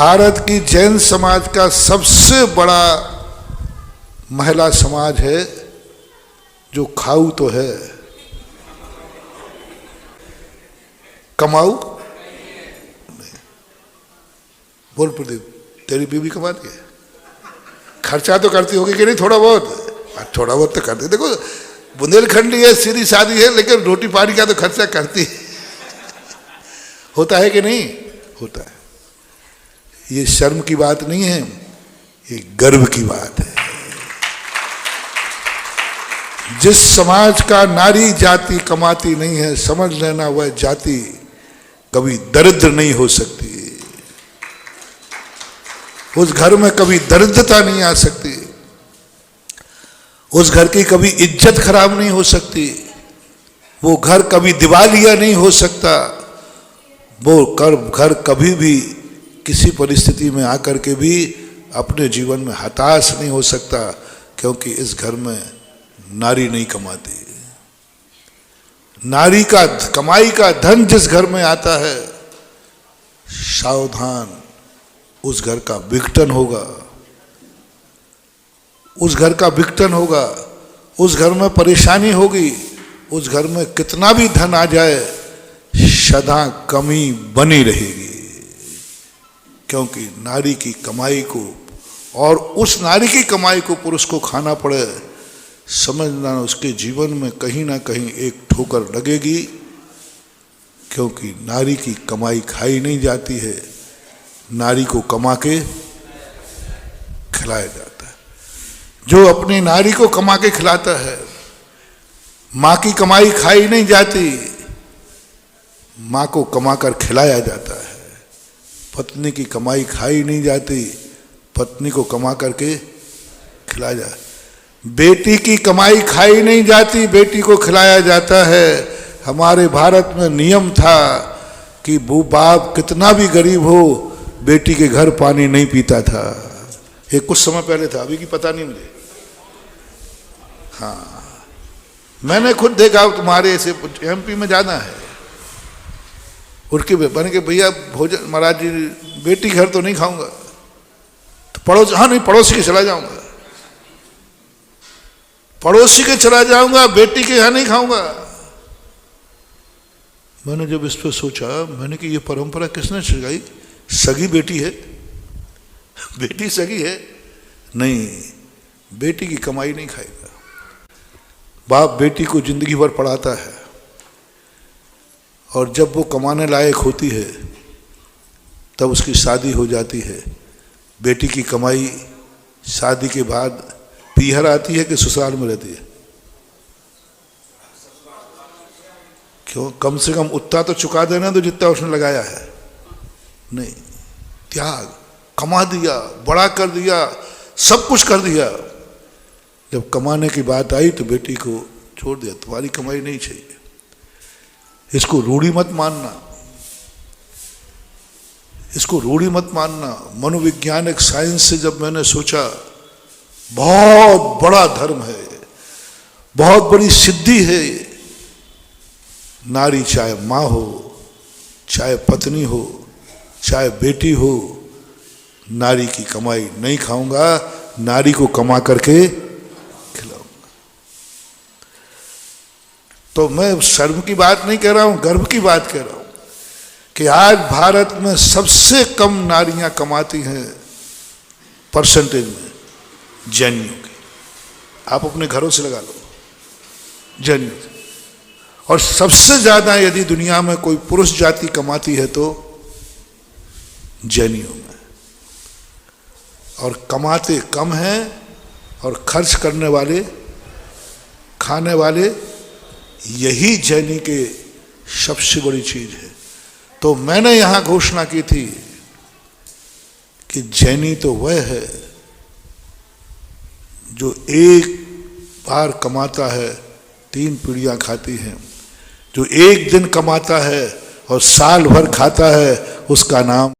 भारत की जैन समाज का सबसे बड़ा महिला समाज है, जो खाऊ तो है, कमाऊ नहीं। बोल प्रदीप, तेरी बीवी कमाती है? खर्चा तो करती होगी कि नहीं? थोड़ा बहुत, थोड़ा बहुत तो करती। देखो बुंदेलखंडी है, सीधी सादी है, लेकिन रोटी पानी का तो खर्चा करती है। होता है कि नहीं? होता है। ये शर्म की बात नहीं है, ये गर्व की बात है। जिस समाज का नारी जाति कमाती नहीं है, समझ लेना वह जाति कभी दरिद्र नहीं हो सकती। उस घर में कभी दरिद्रता नहीं आ सकती, उस घर की कभी इज्जत खराब नहीं हो सकती, वो घर कभी दिवालिया नहीं हो सकता, वो घर कभी भी किसी परिस्थिति में आकर के भी अपने जीवन में हताश नहीं हो सकता, क्योंकि इस घर में नारी नहीं कमाती। नारी का कमाई का धन जिस घर में आता है, सावधान, उस घर का विघटन होगा, उस घर का विघटन होगा, उस घर में परेशानी होगी। उस घर में कितना भी धन आ जाए, सदा कमी बनी रहेगी, क्योंकि नारी की कमाई को, और उस नारी की कमाई को पुरुष को खाना पड़े, समझना उसके जीवन में कहीं ना कहीं एक ठोकर लगेगी, क्योंकि नारी की कमाई खाई नहीं जाती है, नारी को कमा के खिलाया जाता है। जो अपनी नारी को कमा के खिलाता है, माँ की कमाई खाई नहीं जाती, माँ को कमाकर खिलाया जाता है। पत्नी की कमाई खाई नहीं जाती, पत्नी को कमा करके खिलाया जाता है। बेटी की कमाई खाई नहीं जाती, बेटी को खिलाया जाता है। हमारे भारत में नियम था कि वो बाप कितना भी गरीब हो, बेटी के घर पानी नहीं पीता था। ये कुछ समय पहले था, अभी की पता नहीं मुझे। हाँ, मैंने खुद देखा। तुम्हारे ऐसे एमपी में जाना है, उठ के बन के, भैया भोजन, महाराज जी बेटी घर तो नहीं खाऊंगा, तो पड़ोस, हाँ नहीं, पड़ोसी के चला जाऊंगा, पड़ोसी के चला जाऊंगा, बेटी के यहाँ नहीं खाऊंगा। मैंने जब इस पर सोचा, मैंने कि ये परंपरा किसने सिखाई? सगी बेटी है, बेटी सगी है? नहीं, बेटी की कमाई नहीं खाएगा। बाप बेटी को जिंदगी भर पढ़ाता है, और जब वो कमाने लायक होती है तब उसकी शादी हो जाती है। बेटी की कमाई शादी के बाद पीहर आती है कि ससुराल में रहती है? क्यों? कम से कम उतना तो चुका देना तो जितना उसने लगाया है। नहीं, त्याग, कमा दिया, बड़ा कर दिया, सब कुछ कर दिया। जब कमाने की बात आई तो बेटी को छोड़ दिया, तुम्हारी कमाई नहीं चाहिए। इसको रूढ़ी मत मानना, इसको रूढ़ी मत मानना। मनोवैज्ञानिक साइंस से जब मैंने सोचा, बहुत बड़ा धर्म है, बहुत बड़ी सिद्धि है। नारी चाहे माँ हो, चाहे पत्नी हो, चाहे बेटी हो, नारी की कमाई नहीं खाऊंगा, नारी को कमा करके खिलाऊंगा। तो मैं शर्म की बात नहीं कह रहा हूं, गर्व की बात कह रहा हूं कि आज भारत में सबसे कम नारियां कमाती हैं परसेंटेज में, जैनियों की। आप अपने घरों से लगा लो, जैनियों से। और सबसे ज्यादा यदि दुनिया में कोई पुरुष जाति कमाती है तो जैनियों में। और कमाते कम हैं, और खर्च करने वाले, खाने वाले, यही जैनी के सबसे बड़ी चीज है। तो मैंने यहां घोषणा की थी कि जैनी तो वह है जो एक बार कमाता है, 3 पीढ़ियां खाती हैं। जो एक दिन कमाता है और साल भर खाता है, उसका नाम